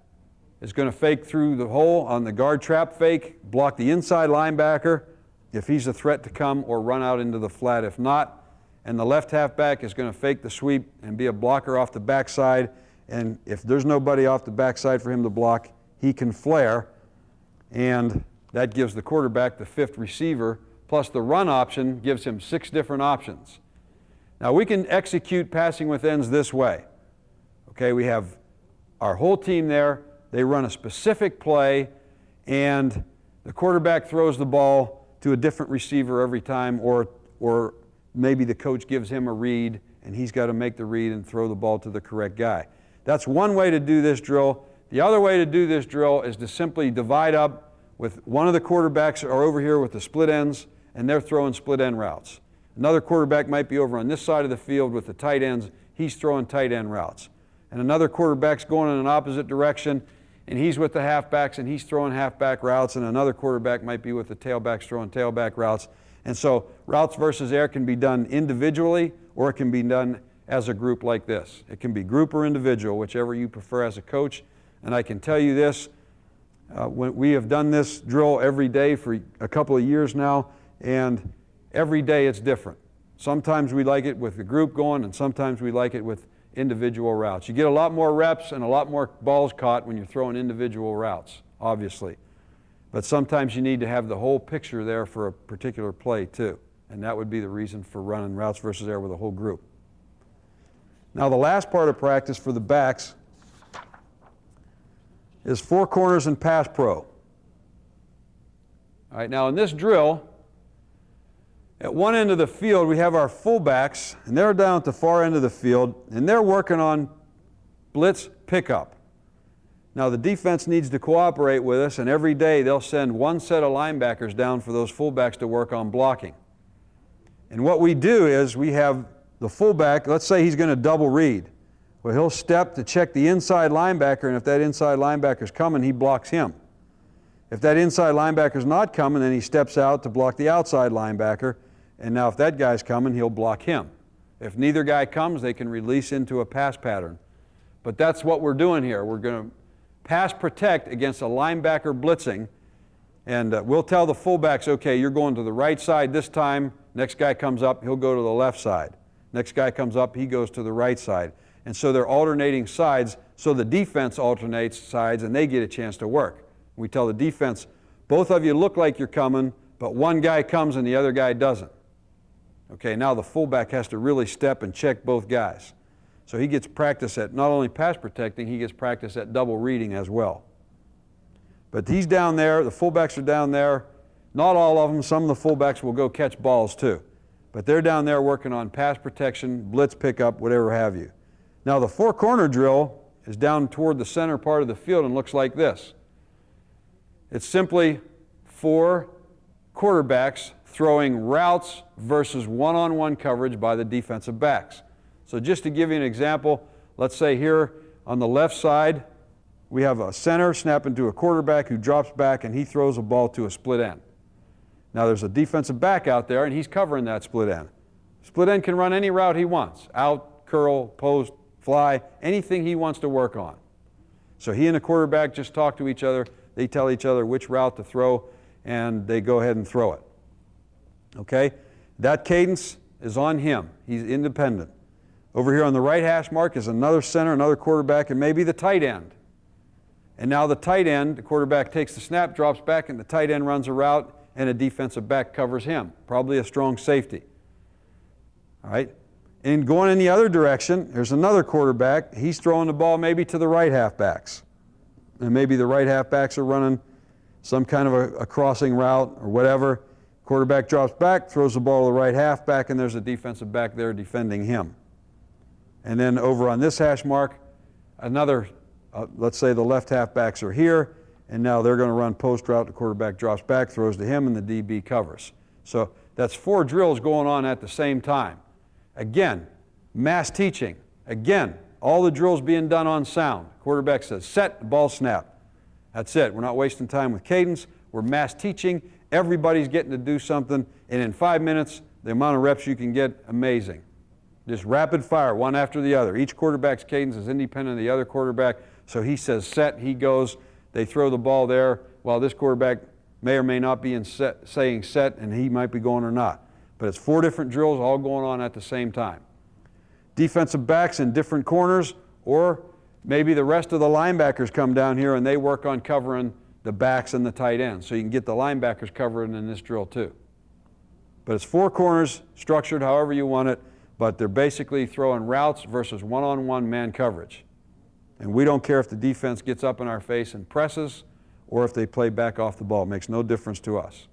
[SPEAKER 1] is going to fake through the hole on the guard trap fake, block the inside linebacker if he's a threat to come, or run out into the flat if not. And the left halfback is going to fake the sweep and be a blocker off the backside, and if there's nobody off the backside for him to block, he can flare, and that gives the quarterback the 5th receiver, plus the run option gives him 6 different options. Now we can execute passing with ends this way. Okay, we have our whole team there, they run a specific play, and the quarterback throws the ball to a different receiver every time, or maybe the coach gives him a read and he's got to make the read and throw the ball to the correct guy. That's one way to do this drill. The other way to do this drill is to simply divide up with one of the quarterbacks are over here with the split ends, and they're throwing split end routes. Another quarterback might be over on this side of the field with the tight ends, he's throwing tight end routes. And another quarterback's going in an opposite direction, and he's with the halfbacks and he's throwing halfback routes, and another quarterback might be with the tailbacks throwing tailback routes. And so routes versus air can be done individually, or it can be done as a group like this. It can be group or individual, whichever you prefer as a coach. And I can tell you this, we have done this drill every day for a couple of years now, and every day it's different. Sometimes we like it with the group going, and sometimes we like it with individual routes. You get a lot more reps and a lot more balls caught when you're throwing individual routes, obviously. But sometimes you need to have the whole picture there for a particular play too, and that would be the reason for running routes versus air with a whole group. Now the last part of practice for the backs is 4 corners and pass pro. All right, now in this drill, at one end of the field we have our fullbacks, and they're down at the far end of the field, and they're working on blitz pickup. Now the defense needs to cooperate with us, and every day they'll send one set of linebackers down for those fullbacks to work on blocking. And what we do is we have the fullback, let's say he's going to double read. Well, he'll step to check the inside linebacker, and if that inside linebacker's coming, he blocks him. If that inside linebacker's not coming, then he steps out to block the outside linebacker, and now if that guy's coming, he'll block him. If neither guy comes, they can release into a pass pattern. But that's what we're doing here. We're going to pass protect against a linebacker blitzing, and we'll tell the fullbacks, okay, you're going to the right side this time. Next guy comes up, he'll go to the left side. Next guy comes up, he goes to the right side. And so they're alternating sides, so the defense alternates sides and they get a chance to work. We tell the defense, both of you look like you're coming, but one guy comes and the other guy doesn't. Okay, now the fullback has to really step and check both guys. So he gets practice at not only pass protecting, he gets practice at double reading as well. But he's down there, the fullbacks are down there. Not all of them, some of the fullbacks will go catch balls too. But they're down there working on pass protection, blitz pickup, whatever have you. Now the 4-corner drill is down toward the center part of the field and looks like this. It's simply 4 quarterbacks throwing routes versus one-on-one coverage by the defensive backs. So just to give you an example, let's say here on the left side, we have a center snapping to a quarterback who drops back and he throws a ball to a split end. Now there's a defensive back out there and he's covering that split end. Split end can run any route he wants, out, curl, post, fly, anything he wants to work on. So he and the quarterback just talk to each other, they tell each other which route to throw, and they go ahead and throw it. Okay? That cadence is on him. He's independent. Over here on the right hash mark is another center, another quarterback, and maybe the tight end. And now the tight end, the quarterback takes the snap, drops back, and the tight end runs a route, and a defensive back covers him, probably a strong safety. All right? And going in the other direction, there's another quarterback. He's throwing the ball maybe to the right halfbacks. And maybe the right halfbacks are running some kind of a crossing route or whatever. Quarterback drops back, throws the ball to the right halfback, and there's a defensive back there defending him. And then over on this hash mark, another, let's say the left halfbacks are here, and now they're going to run post route. The quarterback drops back, throws to him, and the DB covers. So that's 4 drills going on at the same time. Again, mass teaching. Again, all the drills being done on sound. Quarterback says set, ball snap. That's it. We're not wasting time with cadence. We're mass teaching. Everybody's getting to do something, and in 5 minutes, the amount of reps you can get, amazing. Just rapid fire, one after the other. Each quarterback's cadence is independent of the other quarterback. So he says set, he goes, they throw the ball there, while this quarterback may or may not be saying set, and he might be going or not. But it's 4 different drills all going on at the same time. Defensive backs in different corners, or maybe the rest of the linebackers come down here and they work on covering the backs and the tight ends. So you can get the linebackers covered in this drill too. But it's 4 corners, structured however you want it, but they're basically throwing routes versus one-on-one man coverage. And we don't care if the defense gets up in our face and presses or if they play back off the ball. It makes no difference to us.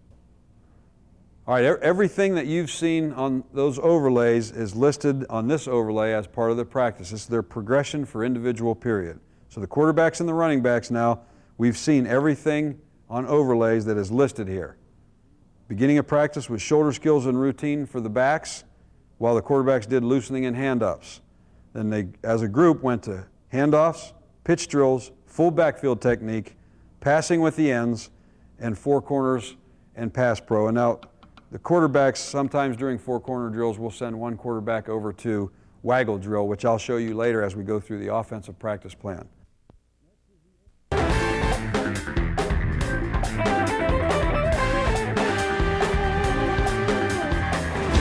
[SPEAKER 1] All right, everything that you've seen on those overlays is listed on this overlay as part of the practice. This is their progression for individual period. So the quarterbacks and the running backs now, we've seen everything on overlays that is listed here. Beginning of practice was shoulder skills and routine for the backs, while the quarterbacks did loosening and hand-ups. Then they, as a group, went to handoffs, pitch drills, full backfield technique, passing with the ends, and 4 corners and pass pro. And now the quarterbacks, sometimes during 4-corner drills, will send one quarterback over to waggle drill, which I'll show you later as we go through the offensive practice plan.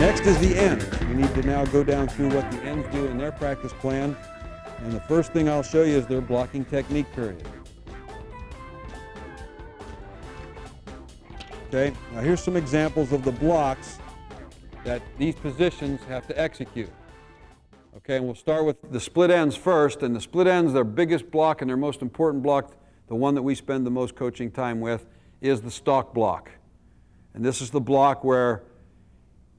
[SPEAKER 1] Next is the end. We need to now go down through what the ends do in their practice plan. And the first thing I'll show you is their blocking technique period. Okay, now here's some examples of the blocks that these positions have to execute. Okay, and we'll start with the split ends first. And the split ends, their biggest block and their most important block, the one that we spend the most coaching time with, is the stalk block. And this is the block where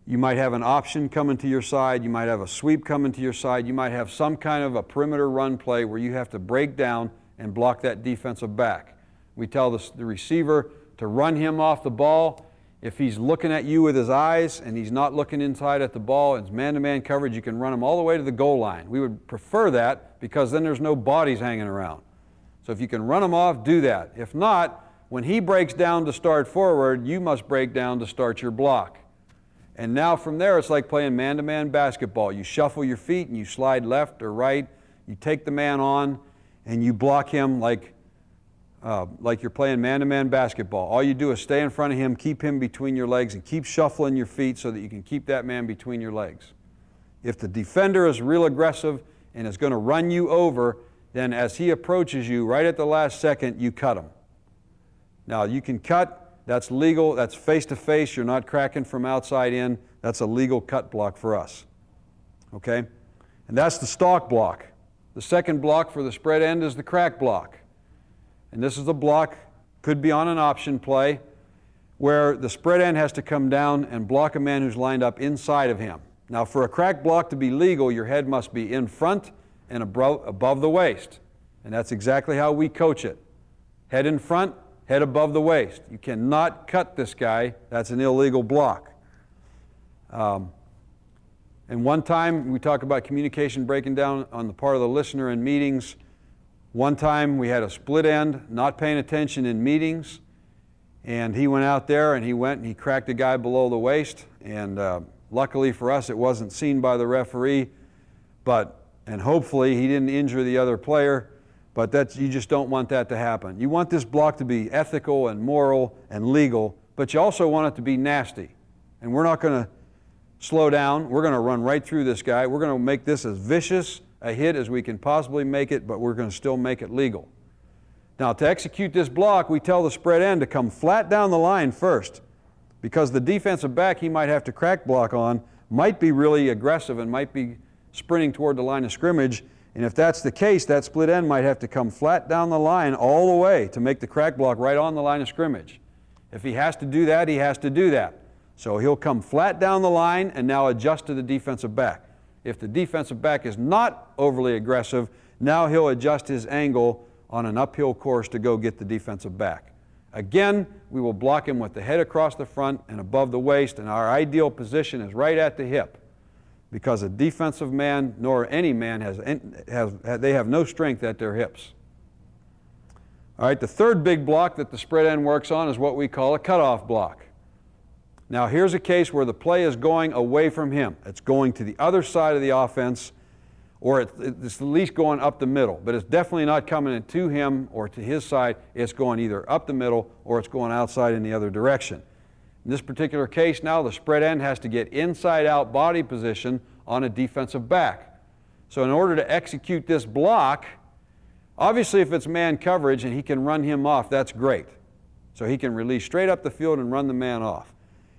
[SPEAKER 1] you might have an option coming to your side, you might have a sweep coming to your side, you might have some kind of a perimeter run play where you have to break down and block that defensive back. We tell the receiver to run him off the ball. If he's looking at you with his eyes and he's not looking inside at the ball, it's man-to-man coverage, you can run him all the way to the goal line. We would prefer that because then there's no bodies hanging around. So if you can run him off, do that. If not, when he breaks down to start forward, you must break down to start your block. And now from there, it's like playing man-to-man basketball. You shuffle your feet and you slide left or right. You take the man on and you block him like you're playing man-to-man basketball. All you do is stay in front of him, keep him between your legs, and keep shuffling your feet so that you can keep that man between your legs. If the defender is real aggressive and is going to run you over, then as he approaches you right at the last second, you cut him. Now you can cut. That's legal, that's face-to-face, you're not cracking from outside in. That's a legal cut block for us, okay? And that's the stalk block. The second block for the spread end is the crack block. And this is the block, could be on an option play, where the spread end has to come down and block a man who's lined up inside of him. Now for a crack block to be legal, your head must be in front and above the waist. And that's exactly how we coach it. Head in front, head above the waist. You cannot cut this guy. That's an illegal block. And one time, we talk about communication breaking down on the part of the listener in meetings. One time we had a split end, not paying attention in meetings, and he went out there and he cracked a guy below the waist, and luckily for us it wasn't seen by the referee, and hopefully he didn't injure the other player. But you just don't want that to happen. You want this block to be ethical and moral and legal, but you also want it to be nasty. And we're not going to slow down. We're going to run right through this guy. We're going to make this as vicious a hit as we can possibly make it, but we're going to still make it legal. Now, to execute this block, we tell the spread end to come flat down the line first, because the defensive back he might have to crack block on might be really aggressive and might be sprinting toward the line of scrimmage. And if that's the case, that split end might have to come flat down the line all the way to make the crack block right on the line of scrimmage. If he has to do that, he has to do that. So he'll come flat down the line and now adjust to the defensive back. If the defensive back is not overly aggressive, now he'll adjust his angle on an uphill course to go get the defensive back. Again, we will block him with the head across the front and above the waist, and our ideal position is right at the hip, because a defensive man nor any man they have no strength at their hips. All right, the third big block that the spread end works on is what we call a cutoff block. Now here's a case where the play is going away from him. It's going to the other side of the offense, or it's at least going up the middle, but it's definitely not coming to him or to his side. It's going either up the middle or it's going outside in the other direction. In this particular case now, the spread end has to get inside out body position on a defensive back. So in order to execute this block, obviously if it's man coverage and he can run him off, that's great. So he can release straight up the field and run the man off.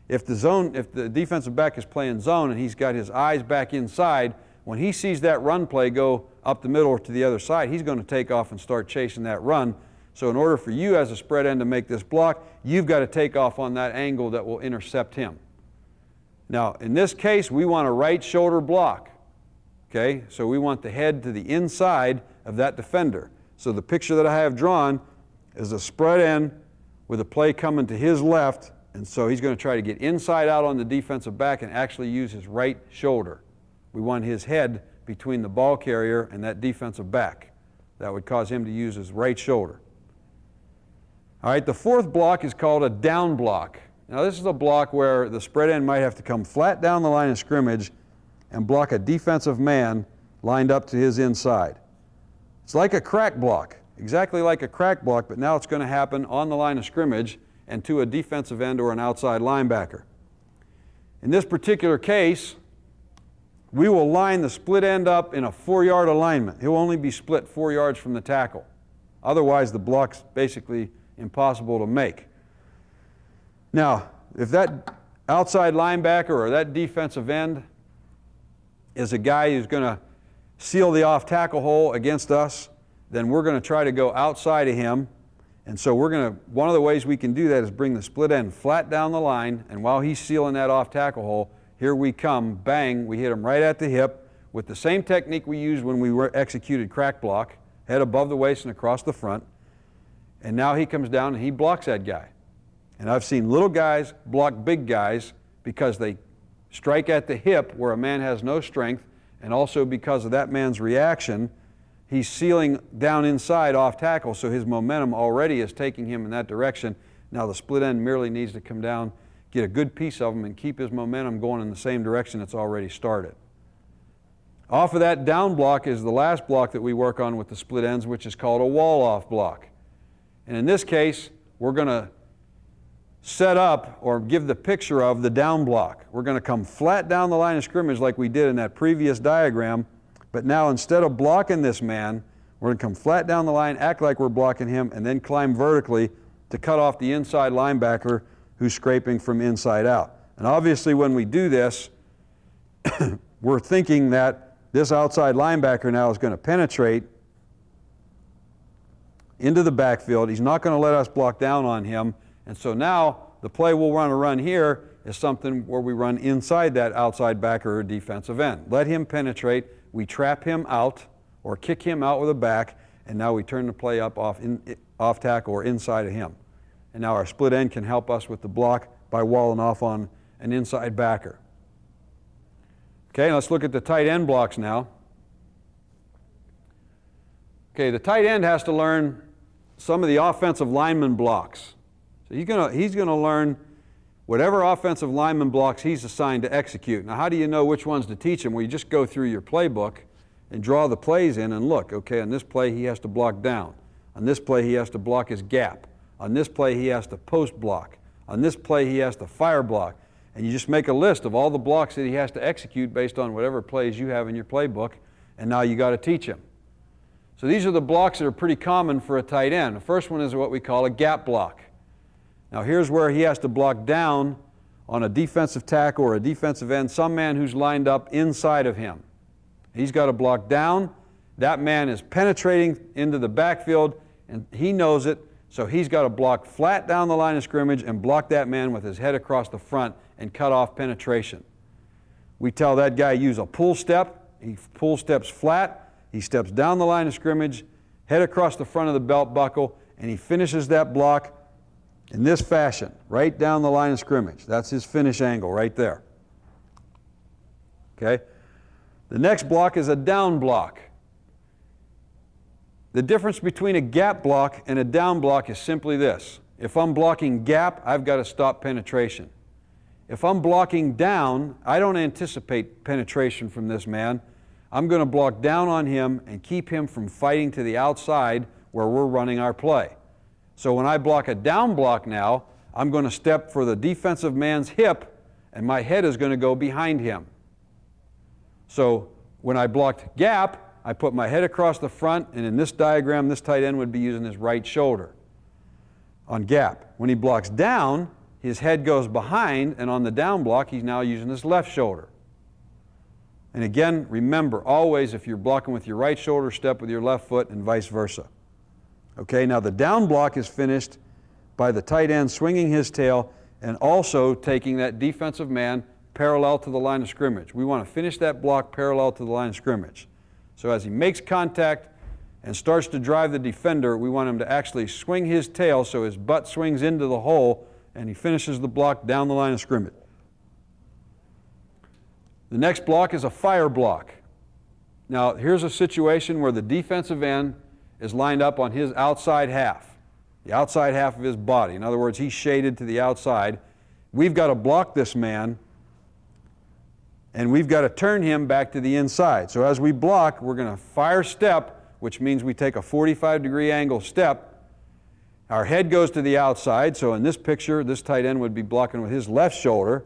[SPEAKER 1] If the defensive back is playing zone and he's got his eyes back inside, when he sees that run play go up the middle or to the other side, he's going to take off and start chasing that run. So in order for you as a spread end to make this block, you've got to take off on that angle that will intercept him. Now, in this case, we want a right shoulder block. Okay, so we want the head to the inside of that defender. So the picture that I have drawn is a spread end with a play coming to his left, and so he's going to try to get inside out on the defensive back and actually use his right shoulder. We want his head between the ball carrier and that defensive back. That would cause him to use his right shoulder. All right, the fourth block is called a down block. Now this is a block where the spread end might have to come flat down the line of scrimmage and block a defensive man lined up to his inside. It's like a crack block, exactly like a crack block, but now it's going to happen on the line of scrimmage and to a defensive end or an outside linebacker. In this particular case, we will line the split end up in a 4-yard alignment. He'll only be split 4 yards from the tackle. Otherwise, the block's basically impossible to make. Now, if that outside linebacker or that defensive end is a guy who's going to seal the off tackle hole against us, then we're going to try to go outside of him. And so one of the ways we can do that is bring the split end flat down the line, and while he's sealing that off tackle hole, here we come, bang, we hit him right at the hip with the same technique we used when we executed crack block, head above the waist and across the front. And now he comes down and he blocks that guy. And I've seen little guys block big guys because they strike at the hip where a man has no strength, and also because of that man's reaction, he's sealing down inside off tackle, so his momentum already is taking him in that direction. Now the split end merely needs to come down, get a good piece of him, and keep his momentum going in the same direction it's already started. Off of that down block is the last block that we work on with the split ends, which is called a wall-off block. And in this case, we're going to set up or give the picture of the down block. We're going to come flat down the line of scrimmage like we did in that previous diagram, but now instead of blocking this man, we're going to come flat down the line, act like we're blocking him, and then climb vertically to cut off the inside linebacker who's scraping from inside out. And obviously when we do this, we're thinking that this outside linebacker now is going to penetrate into the backfield. He's not going to let us block down on him. And so now the play we'll run here is something where we run inside that outside backer or defensive end. Let him penetrate. We trap him out or kick him out with a back, and now we turn the play up off tackle or inside of him. And now our split end can help us with the block by walling off on an inside backer. Okay, let's look at the tight end blocks now. Okay, the tight end has to learn some of the offensive lineman blocks. So he's going to learn whatever offensive lineman blocks he's assigned to execute. Now, how do you know which ones to teach him? Well, you just go through your playbook and draw the plays in and look. Okay, on this play he has to block down. On this play he has to block his gap. On this play he has to post block. On this play he has to fire block. And you just make a list of all the blocks that he has to execute based on whatever plays you have in your playbook, and now you got to teach him. So these are the blocks that are pretty common for a tight end. The first one is what we call a gap block. Now here's where he has to block down on a defensive tackle or a defensive end, some man who's lined up inside of him. He's got to block down. That man is penetrating into the backfield, and he knows it, so he's got to block flat down the line of scrimmage and block that man with his head across the front and cut off penetration. We tell that guy use a pull step. He pull steps flat. He steps down the line of scrimmage, head across the front of the belt buckle, and he finishes that block in this fashion, right down the line of scrimmage. That's his finish angle right there. Okay? The next block is a down block. The difference between a gap block and a down block is simply this. If I'm blocking gap, I've got to stop penetration. If I'm blocking down, I don't anticipate penetration from this man. I'm going to block down on him and keep him from fighting to the outside where we're running our play. So when I block a down block now, I'm going to step for the defensive man's hip, and my head is going to go behind him. So when I blocked gap, I put my head across the front, and in this diagram, this tight end would be using his right shoulder on gap. When he blocks down, his head goes behind, and on the down block, he's now using his left shoulder. And again, remember, always, if you're blocking with your right shoulder, step with your left foot, and vice versa. Okay, now the down block is finished by the tight end swinging his tail and also taking that defensive man parallel to the line of scrimmage. We want to finish that block parallel to the line of scrimmage. So as he makes contact and starts to drive the defender, we want him to actually swing his tail so his butt swings into the hole and he finishes the block down the line of scrimmage. The next block is a fire block. Now, here's a situation where the defensive end is lined up on his outside half, the outside half of his body. In other words, he's shaded to the outside. We've got to block this man, and we've got to turn him back to the inside. So as we block, we're going to fire step, which means we take a 45-degree angle step. Our head goes to the outside, so in this picture, this tight end would be blocking with his left shoulder.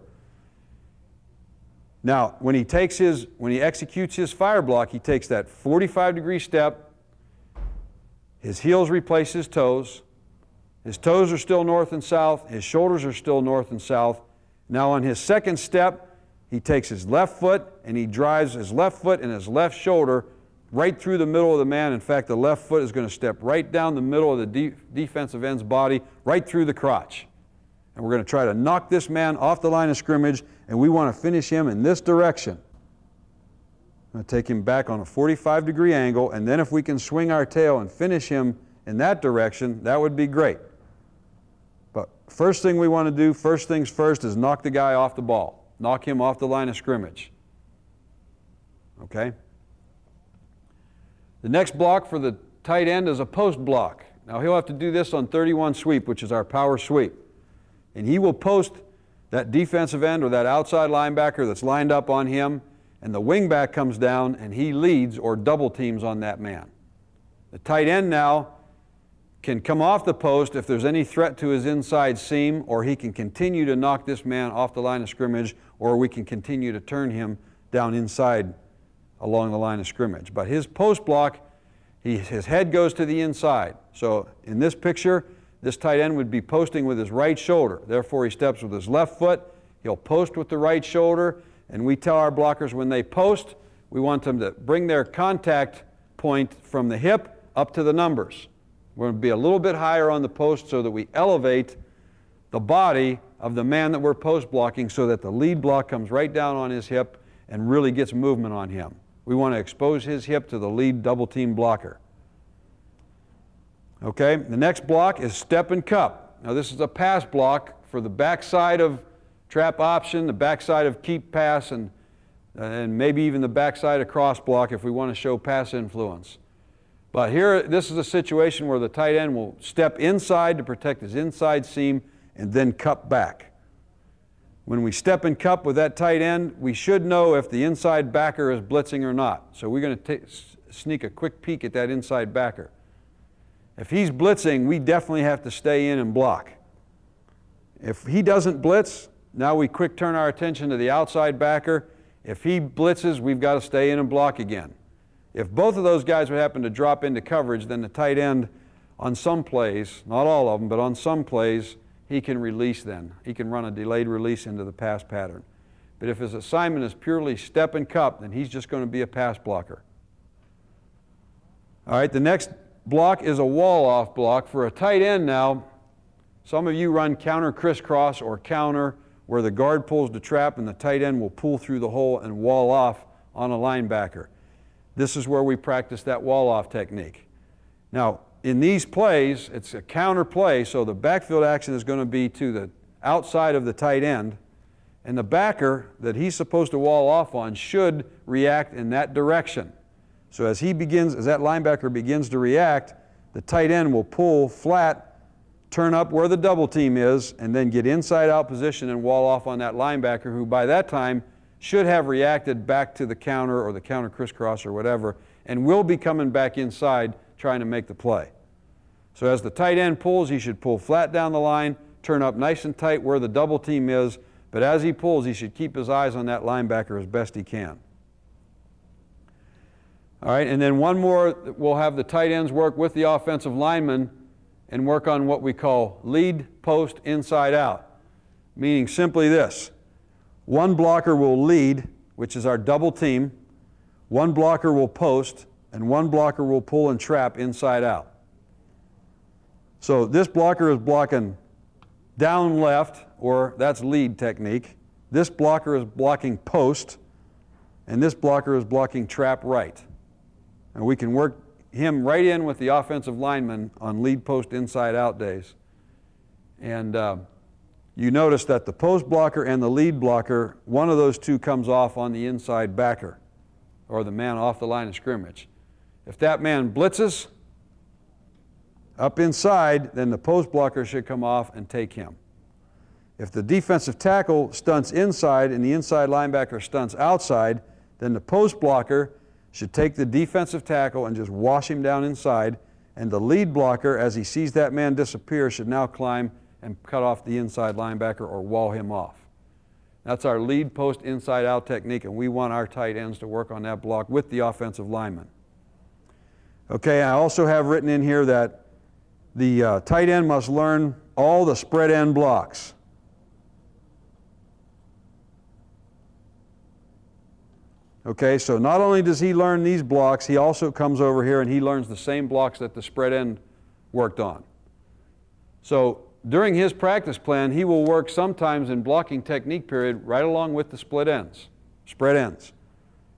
[SPEAKER 1] Now, when he executes his fire block, he takes that 45-degree step, his heels replace his toes are still north and south, his shoulders are still north and south. Now on his second step, he takes his left foot and he drives his left foot and his left shoulder right through the middle of the man. In fact, the left foot is going to step right down the middle of the defensive end's body, right through the crotch. And we're going to try to knock this man off the line of scrimmage, and we want to finish him in this direction. I'm going to take him back on a 45-degree angle, and then if we can swing our tail and finish him in that direction, that would be great. But first thing we want to do, first things first, is knock the guy off the ball. Knock him off the line of scrimmage. Okay? The next block for the tight end is a post block. Now he'll have to do this on 31 sweep, which is our power sweep. And he will post that defensive end or that outside linebacker that's lined up on him, and the wingback comes down and he leads or double teams on that man. The tight end now can come off the post if there's any threat to his inside seam, or he can continue to knock this man off the line of scrimmage, or we can continue to turn him down inside along the line of scrimmage. But his post block, his head goes to the inside. So in this picture, this tight end would be posting with his right shoulder. Therefore, he steps with his left foot. He'll post with the right shoulder. And we tell our blockers when they post, we want them to bring their contact point from the hip up to the numbers. We're going to be a little bit higher on the post so that we elevate the body of the man that we're post blocking so that the lead block comes right down on his hip and really gets movement on him. We want to expose his hip to the lead double team blocker. Okay, the next block is step and cup. Now this is a pass block for the backside of trap option, the backside of keep pass, and maybe even the backside of cross block if we want to show pass influence. But here, this is a situation where the tight end will step inside to protect his inside seam and then cup back. When we step and cup with that tight end, we should know if the inside backer is blitzing or not. So we're going to sneak a quick peek at that inside backer. If he's blitzing, we definitely have to stay in and block. If he doesn't blitz, now we quick turn our attention to the outside backer. If he blitzes, we've got to stay in and block again. If both of those guys would happen to drop into coverage, then the tight end on some plays, not all of them, but on some plays, he can release then. He can run a delayed release into the pass pattern. But if his assignment is purely step and cup, then he's just going to be a pass blocker. All right, the next block is a wall-off block. For a tight end now, some of you run counter crisscross or counter, where the guard pulls the trap and the tight end will pull through the hole and wall off on a linebacker. This is where we practice that wall-off technique. Now, in these plays, it's a counter play, so the backfield action is going to be to the outside of the tight end, and the backer that he's supposed to wall off on should react in that direction. So as that linebacker begins to react, the tight end will pull flat, turn up where the double team is, and then get inside out position and wall off on that linebacker, who by that time should have reacted back to the counter or the counter crisscross or whatever, and will be coming back inside trying to make the play. So as the tight end pulls, he should pull flat down the line, turn up nice and tight where the double team is, but as he pulls, he should keep his eyes on that linebacker as best he can. All right, and then one more, we'll have the tight ends work with the offensive lineman and work on what we call lead post inside out, meaning simply this. One blocker will lead, which is our double team, one blocker will post, and one blocker will pull and trap inside out. So this blocker is blocking down left, or that's lead technique. This blocker is blocking post, and this blocker is blocking trap right. And we can work him right in with the offensive lineman on lead post inside out days. And you notice that the post blocker and the lead blocker, one of those two comes off on the inside backer, or the man off the line of scrimmage. If that man blitzes up inside, then the post blocker should come off and take him. If the defensive tackle stunts inside and the inside linebacker stunts outside, then the post blocker should take the defensive tackle and just wash him down inside, and the lead blocker, as he sees that man disappear, should now climb and cut off the inside linebacker or wall him off. That's our lead post inside out technique, and we want our tight ends to work on that block with the offensive lineman. Okay, I also have written in here that the tight end must learn all the spread end blocks. Okay, so not only does he learn these blocks, he also comes over here and he learns the same blocks that the spread end worked on. So during his practice plan, he will work sometimes in blocking technique period right along with the spread ends.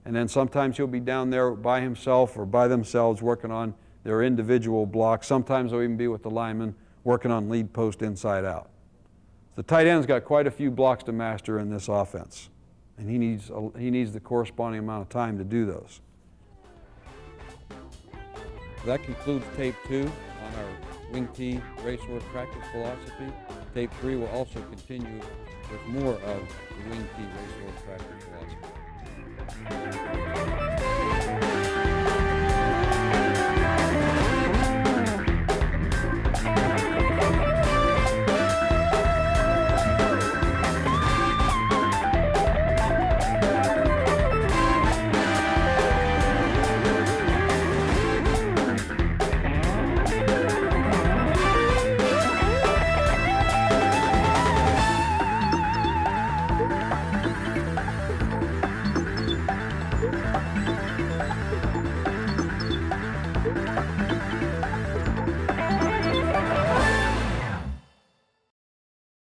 [SPEAKER 1] And then sometimes he'll be down there by himself or by themselves working on their individual blocks. Sometimes they'll even be with the lineman working on lead post inside out. The tight end's got quite a few blocks to master in this offense, and he needs the corresponding amount of time to do those. That concludes tape 2 on our Wing T Racehorse Practice Philosophy. Tape 3 will also continue with more of the Wing T Racehorse Practice Philosophy.